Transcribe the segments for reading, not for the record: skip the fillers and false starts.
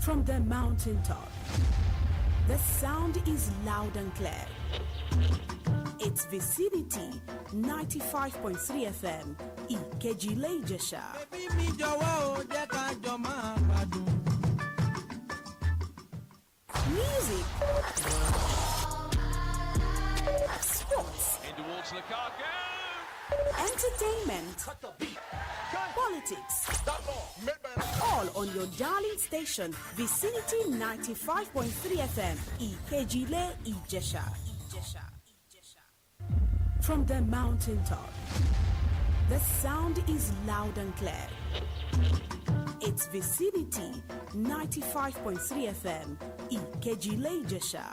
From the mountaintop, the sound is loud and clear. It's Vicinity 95.3 FM, Ìkejìlé Ìjẹ̀ṣà. Music, sports, in towards Lukaku. Entertainment, politics, all on your darling station, Vicinity 95.3 FM, Ìkejìlé Ìjẹ̀ṣà. From the mountaintop, the sound is loud and clear. It's Vicinity 95.3 FM, Ìkejìlé Ìjẹ̀ṣà.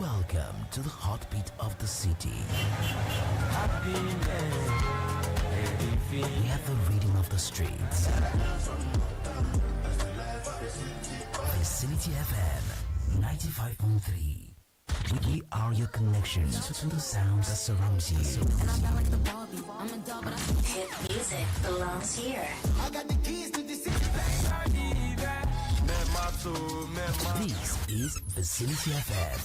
Welcome to the heartbeat of the city. We have the rhythm of the streets. Vicinity FM 95.3. We are your connection to the sounds that surrounds you. Hit music belongs here. I got the keys to the city. This is Vicinity FM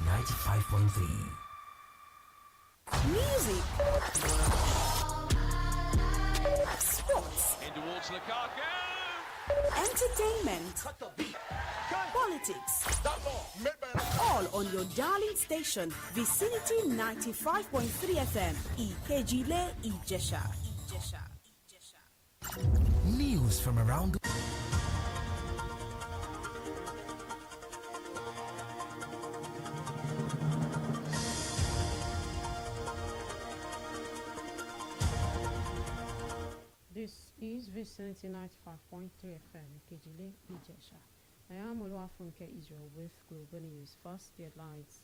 95.3. Music, sports, In towards Lukaku. entertainment, politics, all on your darling station, Vicinity 95.3 FM, Ìkejìlé Ìjẹ̀ṣà. News from around the This is Vicinity 95.3 FM, Ìkejìlé Ìjẹ̀ṣà. I am Oluwafunke Israel with Global News. First, the headlines.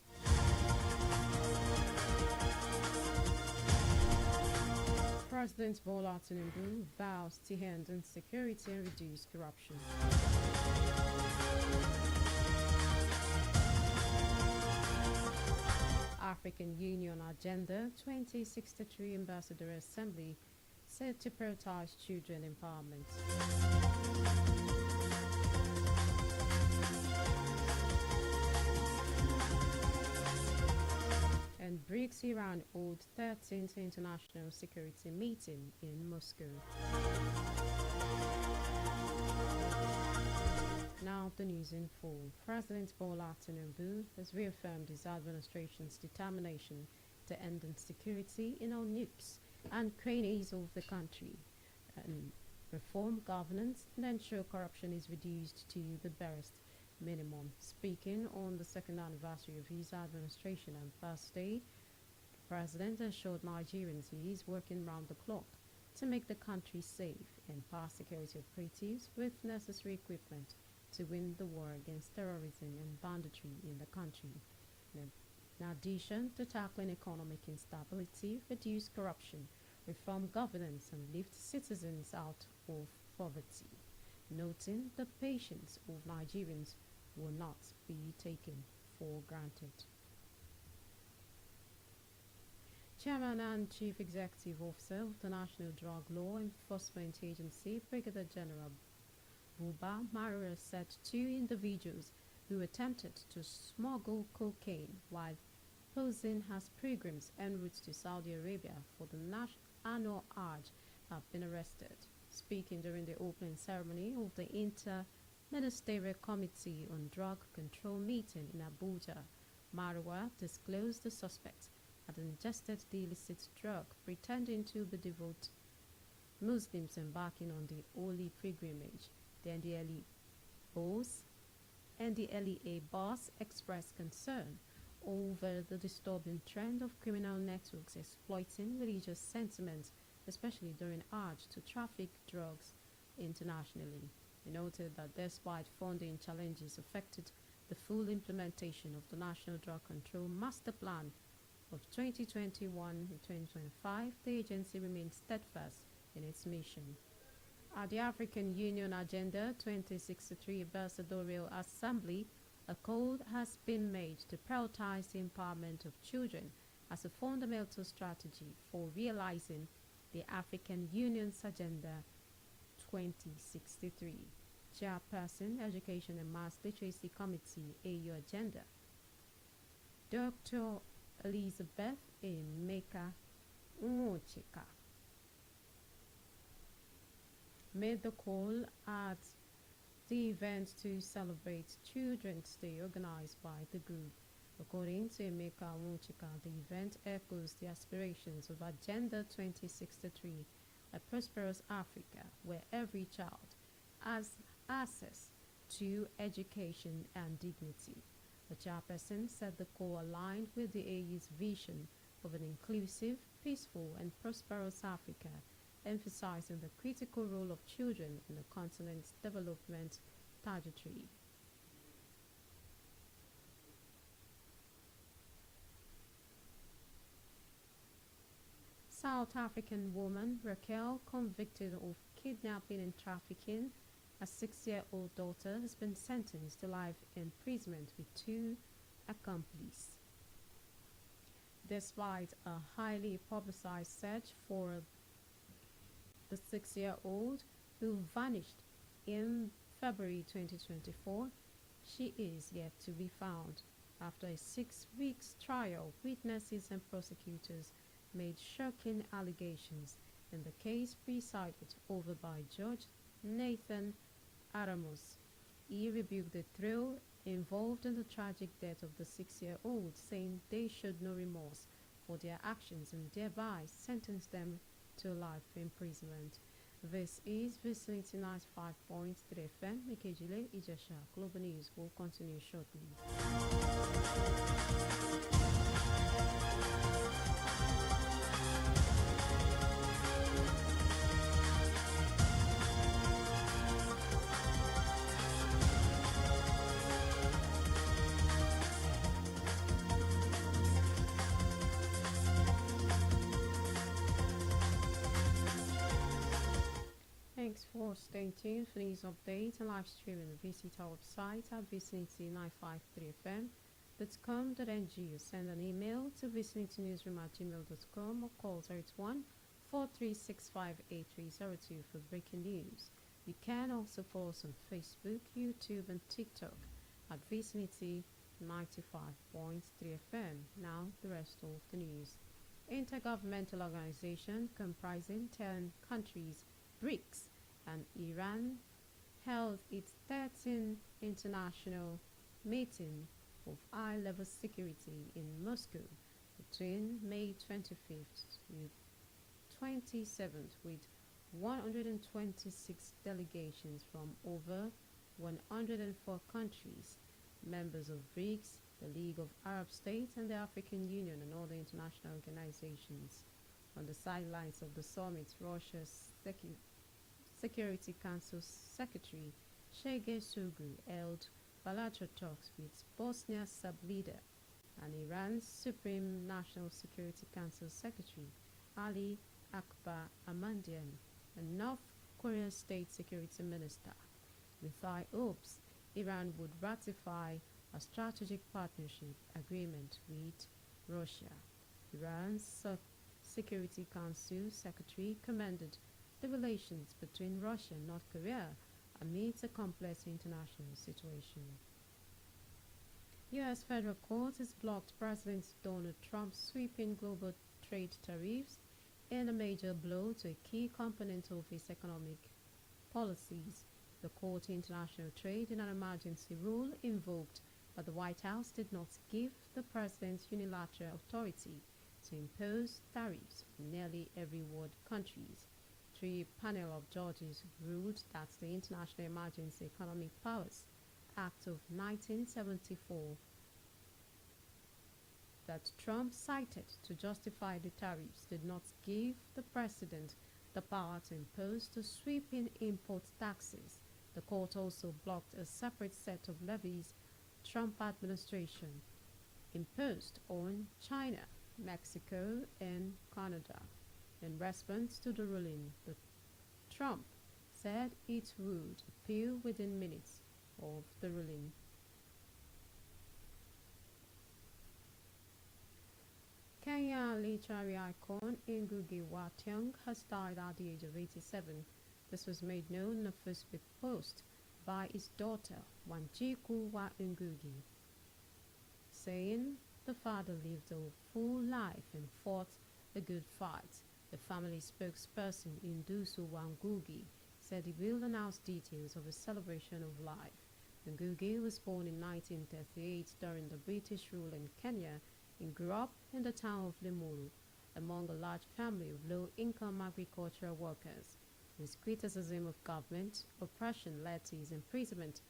President Bola Tinubu vows to end insecurity and reduce corruption. African Union Agenda 2063 Ambassador Assembly said to prioritize children empowerment. And BRICS Iran hold 13th International Security Meeting in Moscow. Now the news in full. President Bola Tinubu has reaffirmed his administration's determination to end insecurity in all nooks and crannies of the country, and reform governance and ensure corruption is reduced to the barest minimum. Speaking on the second anniversary of his administration on Thursday, the president assured Nigerians he is working round the clock to make the country safe and empower security operatives with necessary equipment to win the war against terrorism and banditry in the country. In addition to tackling economic instability, reduce corruption, reform governance, and lift citizens out of poverty, noting the patience of Nigerians will not be taken for granted. Chairman and Chief Executive Officer of the National Drug Law Enforcement Agency, Brigadier General Buba Marura, said 2 individuals who attempted to smuggle cocaine while posing as pilgrims en route to Saudi Arabia for the annual Hajj have been arrested. Speaking during the opening ceremony of the Inter-Ministerial Committee on Drug Control meeting in Abuja, Marwa disclosed the suspects had ingested the illicit drug, pretending to be devout Muslims embarking on the holy pilgrimage. The NDLEA boss expressed concern over the disturbing trend of criminal networks exploiting religious sentiments, especially during Hajj, to traffic drugs internationally. He noted that despite funding challenges affected the full implementation of the National Drug Control Master Plan of 2021 and 2025, the agency remains steadfast in its mission. At the African Union Agenda 2063 Ambassadorial Assembly, a call has been made to prioritize the empowerment of children as a fundamental strategy for realizing the African Union's Agenda 2063. Chairperson, Education and Mass Literacy Committee, AU Agenda. Dr. Elizabeth Emeka Nwachika made the call at the event to celebrate Children's Day organized by the group. According to Emeka Nwachika, the event echoes the aspirations of Agenda 2063, a prosperous Africa where every child has access to education and dignity. The chairperson said the call aligned with the AU's vision of an inclusive, peaceful, and prosperous Africa, emphasizing the critical role of children in the continent's development trajectory. South African woman Raquel, convicted of kidnapping and trafficking a 6-year-old daughter, has been sentenced to life imprisonment with 2 accomplices. Despite a highly publicized search for the 6-year-old, who vanished in February 2024, she is yet to be found. After a 6-week trial, witnesses and prosecutors made shocking allegations in the case presided over by Judge Nathan Adams. He rebuked the trio involved in the tragic death of the 6-year-old, saying they showed no remorse for their actions and thereby sentenced them to life imprisonment. This is Vicinity 95.3 FM, Ikejile, Ijesha. Global News will continue shortly. Thanks for staying tuned for these updates and live streaming. Visit our website at vicinity953fm.com.ng. Send an email to vicinitynewsroom@gmail.com or call 081-4365-8302 for breaking news. You can also follow us on Facebook, YouTube, and TikTok at Vicinity 95.3 FM. Now, the rest of the news. Intergovernmental organization comprising 10 countries, BRICS, and Iran held its 13th international meeting of high-level security in Moscow between May 25th to 27th, with 126 delegations from over 104 countries, members of BRICS, the League of Arab States, and the African Union, and other international organizations. On the sidelines of the summit, Russia's Security Council Secretary Sergei Shoigu held bilateral talks with Bosnia's sub-leader and Iran's Supreme National Security Council Secretary Ali Akbar Ahmadian and North Korea's State Security Minister, with high hopes Iran would ratify a strategic partnership agreement with Russia. Iran's Security Council Secretary commended the relations between Russia and North Korea amidst a complex international situation. U.S. federal court has blocked President Donald Trump's sweeping global trade tariffs in a major blow to a key component of his economic policies. The Court of International Trade, in an emergency rule invoked by the White House, did not give the president unilateral authority to impose tariffs on nearly every world countries. 3 panel of judges ruled that the International Emergency Economic Powers Act of 1974 that Trump cited to justify the tariffs did not give the president the power to impose the sweeping import taxes. The court also blocked a separate set of levies Trump administration imposed on China, Mexico, and Canada. In response to the ruling, Trump said it would appeal within minutes of the ruling. Kenya literary icon Ngugi wa Thiong'o has died at the age of 87. This was made known in a Facebook post by his daughter, Wanjiku wa Ngugi, saying the father lived a full life and fought a good fight. The family spokesperson, Indusu wa Ngugi, said he will announce details of a celebration of life. Ngugi was born in 1938 during the British rule in Kenya and grew up in the town of Limuru among a large family of low-income agricultural workers. His criticism of government oppression led to his imprisonment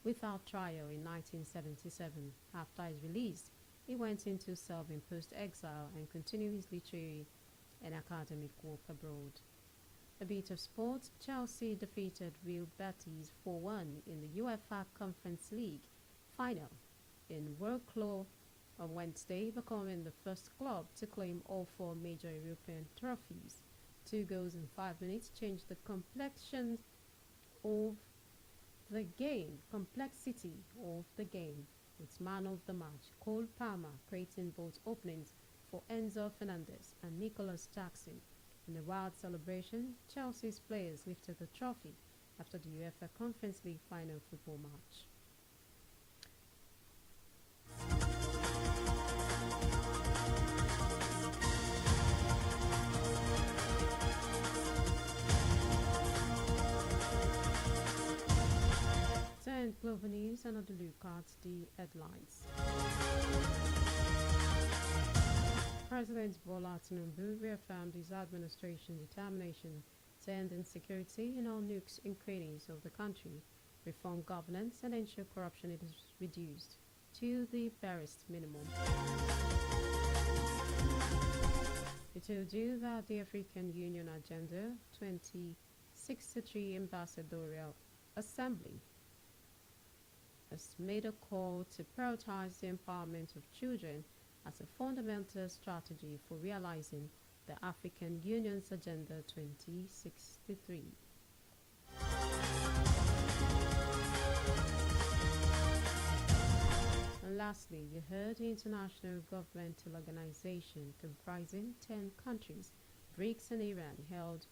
without trial in 1977. After his release, he went into self-imposed exile and continued his literary and academic work abroad. A bit of sports, Chelsea defeated Real Betis 4-1 in the UEFA Conference League final in Wrocław on Wednesday, becoming the first club to claim all four major European trophies. 2 goals in 5 minutes changed the complexion of the game, with man of the match, Cole Palmer, creating both openings for Enzo Fernandez and Nicholas Jackson. In a wild celebration, Chelsea's players lifted the trophy after the UEFA Conference League final football match. Global News and other look at the headlines. President Bola Tinubu reaffirmed his administration's determination to end insecurity in all nooks and crannies of the country, reform governance and ensure corruption is reduced to the barest minimum. We told you that the African Union Agenda 2063 Ambassadorial Assembly has made a call to prioritize the empowerment of children as a fundamental strategy for realizing the African Union's Agenda 2063. And lastly, you heard the international governmental organization comprising 10 countries, BRICS and Iran, held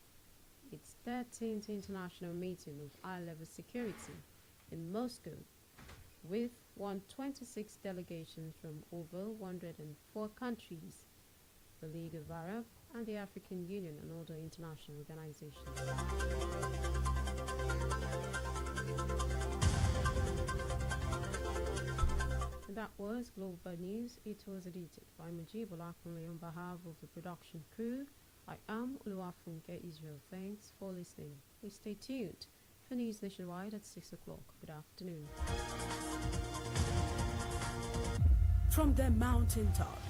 its 13th international meeting of high-level security in Moscow, with 126 delegations from over 104 countries, the League of Arab and the African Union and other international organizations. And that was Global News. It was edited by Mujib Olakunle on behalf of the production crew. I am Oluwafunke Israel. Thanks for listening. Please stay tuned for news nationwide at 6 o'clock. Good afternoon. From the mountaintop